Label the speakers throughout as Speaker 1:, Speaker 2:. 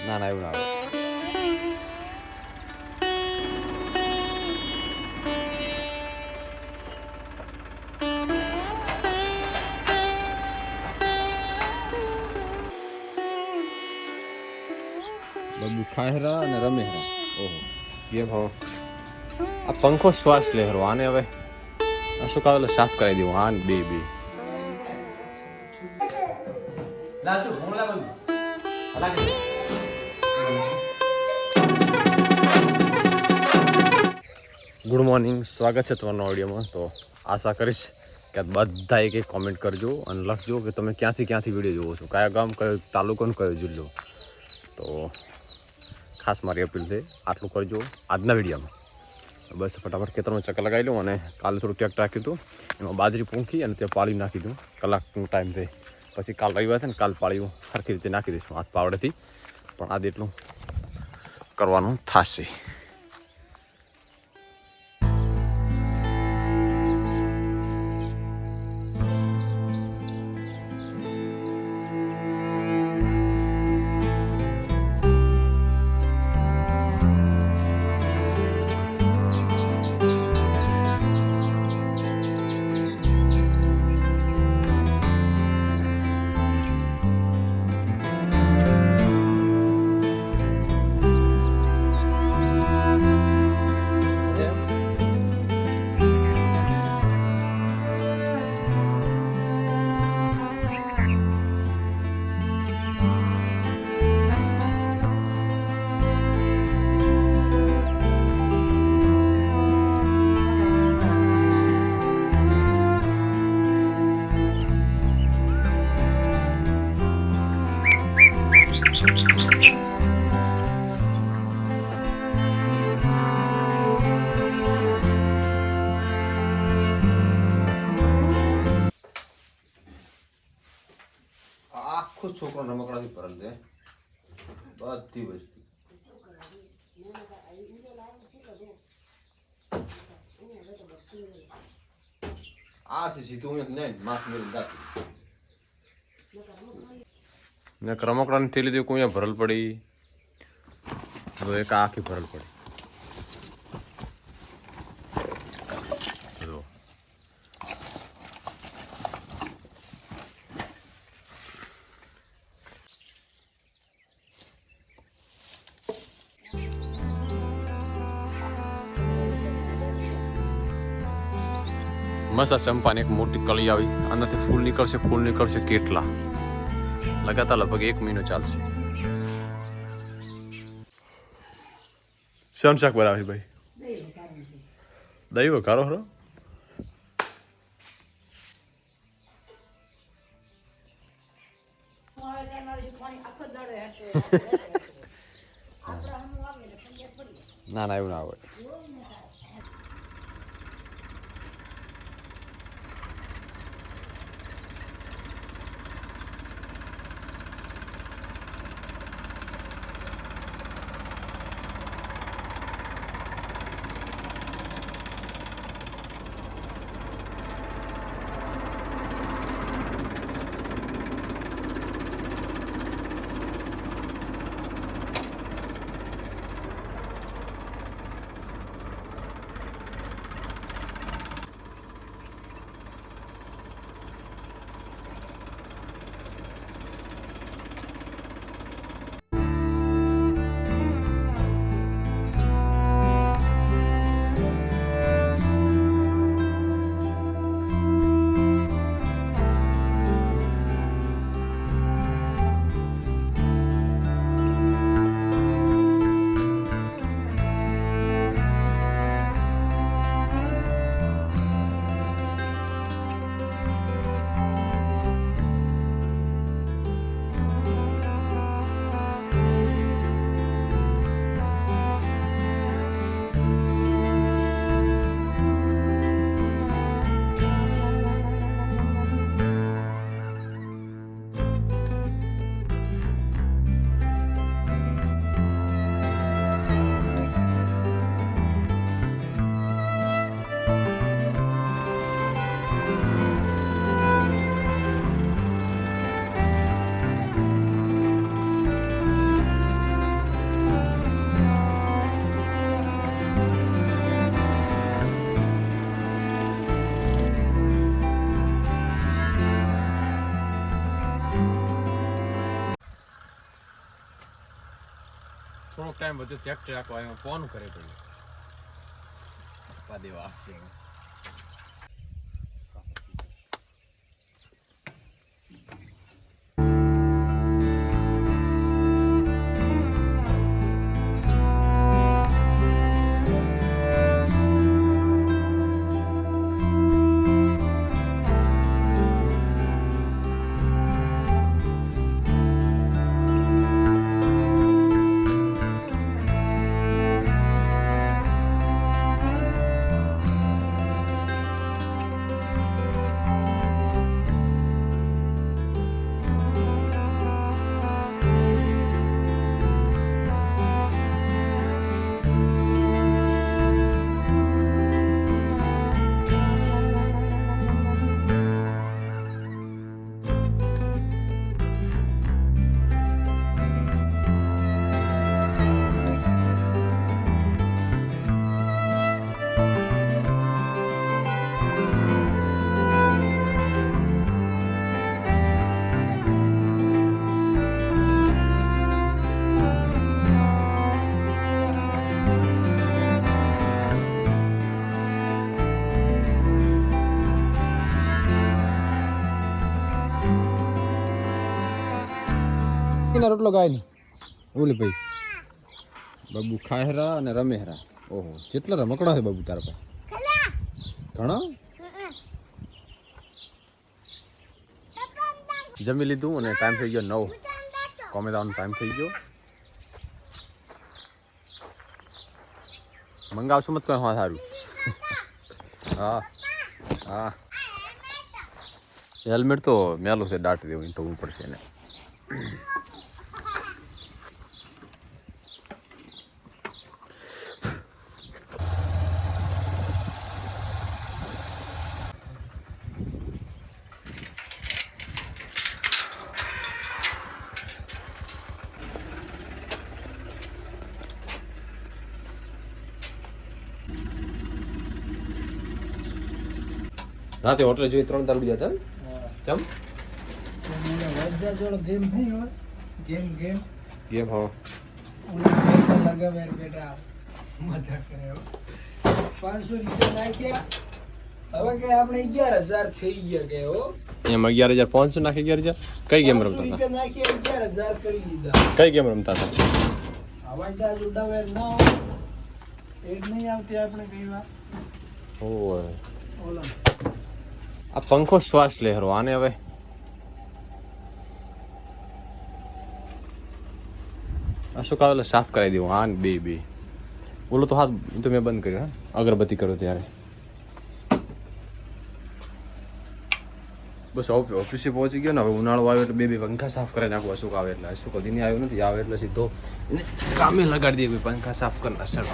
Speaker 1: ના ના એવું ના આવે. બબુ ખાય હેરા અને રમે હેરા. ઓહો ગેમ હો. આ પંખો શ્વાસ લે હેરો આને હવે શું કાવેલો સાફ કરાવી દેવું આને બે બે. ગુડ મોર્નિંગ, સ્વાગત છે તમારા ઓડિયોમાં. તો આશા કરીશ કે બધા એક કોમેન્ટ કરજો અને લખજો કે તમે ક્યાંથી વિડીયો જોવો છો, કયા ગામ, કયો તાલુકો ને કયો જિલ્લો. તો ખાસ મારી અપીલ છે આટલું કરજો આજના વિડીયોમાં. બસ ફટાફટ ખેતરમાં ચક્કર લગાવી લઉં અને કાલે થોડું ટ્રેક્ટર રાખ્યું હતું, એમાં બાજરી પૂંખી અને ત્યાં પાળી નાખી દઉં. કલાકનો ટાઈમ છે, પછી કાલ રવિવાર છે ને કાલ પાળીઓ સરખી રીતે નાખી દઈશું હાથ પાવડેથી. પણ આજે એટલું કરવાનું થશે. આખો છોકરો રમકડાથી ભરેલ છે, બધી વસ્તુ. આ છે સીધું નહીં માથ મેળી જાતી ને રમકડાની થેલી થી કોઈ ભરલ પડી, તો એક આખી ભરલ પડી. મસ્ત ચંપાની એક મોટી કળી આવી, આનાથી ફૂલ નીકળશે કેટલા લગાતાર લગભગ 1 મહિનો ચાલશે. શામ શાક બનાવે ભાઈ? દહીં વઘારો હરો. ના ના એવું ના હોય. થોડોક ટાઈમ બધું ટ્રેક્ટર રાખવા આવ્યો ફોન કરે પડ્યું દેવા છે રોટલો ગાય ની ઓલી ભાઈ બાબુ ખાહેરા અને રમેહરા ઓહો કેટલા રમકડા છે બાબુ તારા પાસે ઘણા જમી લીધું અને ટાઈમ થઈ ગયો 9 કોમે જવાનો ટાઈમ થઈ ગયો મંગાવશું મત કોઈ હા સારું હા હા હેલ્મેટ તો મેલું છે દાટી દેવું તો પડશે એને રાતે હોટલે જોઈ 3 દારૂ જતા ચમ
Speaker 2: જોડો ગેમ નહીં હોય ગેમ
Speaker 1: હો
Speaker 2: પૈસા લગાવે બેટા મજા કરે 500 રૂપિયા નાખ્યા હવે કે આપણે 11000 થઈ ગયા કે હો
Speaker 1: એમ 11500 નાખી 11000 કઈ ગેમ રમતા હતા
Speaker 2: રૂપિયા નાખ્યા 11000 કરી દીધા
Speaker 1: કઈ ગેમ રમતા હતા
Speaker 2: અવાજ જ ઉડાવે ના હોય એડ નહીં આવતી આપણે કઈ વાર
Speaker 1: ઓય
Speaker 2: ઓલા
Speaker 1: આ પંખો શ્વાસ લે હરો આને હવે આ શું કાલે સાફ કરાવી દેવું હા બે બોલો તો હાથ તો મેં બંધ કર્યો હા અગરબત્તી કરો ત્યારે બસ ઓફિસે પહોંચી ગયો ને હવે ઉનાળો આવ્યો એટલે બે પંખા સાફ કરી નાખું અશુક આવે એટલે અશુક કદી નહીં આવ્યો નથી આવે એટલે સીધો એને કામે લગાડી દે પંખા સાફ કરી સર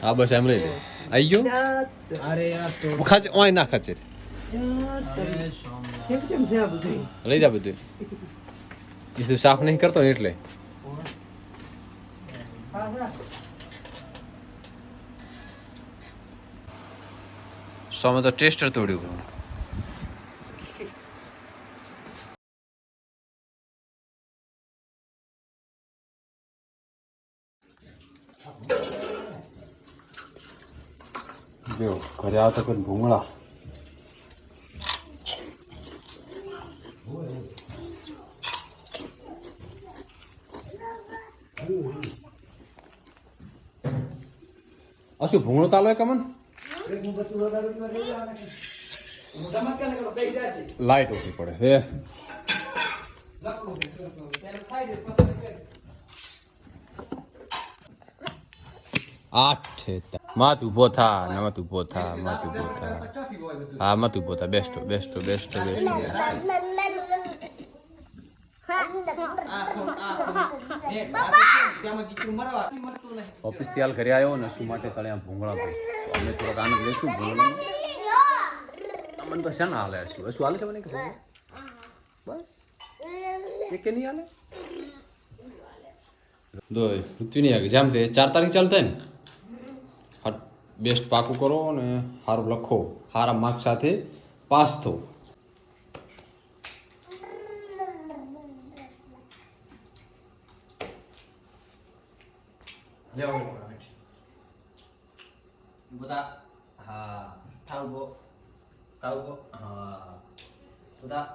Speaker 1: હા બસ એમ રહી આવી ગયો
Speaker 2: અરે યાર તો
Speaker 1: ખાચે ઓય ના ખાચે
Speaker 2: કેમ છે આ બધું
Speaker 1: લઈ જા બધું એ તું સાફ નહીં કરતો ને એટલે સોમે તો ટેસ્ટર તોડ્યું જો ઘરે આવતા કોઈ ભૂંગળા અશું ભૂંગળો તાલો એ કમન લાઈટ ઓછી પડે હે આઠ મત ઉભો થા ન મત ઉભો થા હા મત ઉભો થા બેસ્ટ ઓફિસ થી હાલ ઘરે આવ્યો ને શું માટે તળ્યા ભૂંગળા ભાઈ અમે થોડોક આનંદ લઈશું ભૂંગળાનો મને તો શા ના હાલે શું હાલે છે મને બસ કે નહીં હાલે દો પૃથ્વી નહીં એક્ઝામ છે 4 તારીખ ચાલતા ને બેસ્ટ પાકું કરો અને સારું લખો સારા માર્ક સાથે પાસ થો
Speaker 3: લેવો બધા હા થાવ ગો હા બધા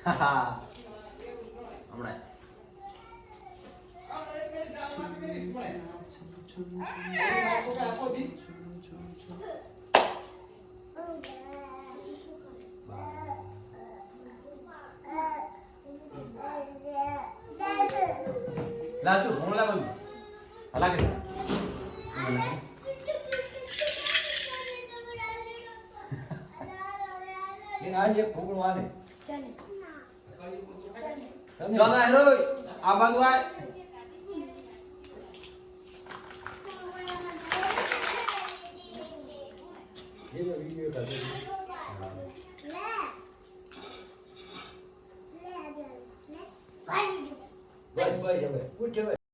Speaker 3: હા હમણાં લાસુ હું લાવું હલા કે એ આજે ફૂકણું આલે ચાલ હેરો આ બાજુ આય વિડિયો કાઢો લે લે લે ભાઈ ભાઈ હવે ઉઠ હવે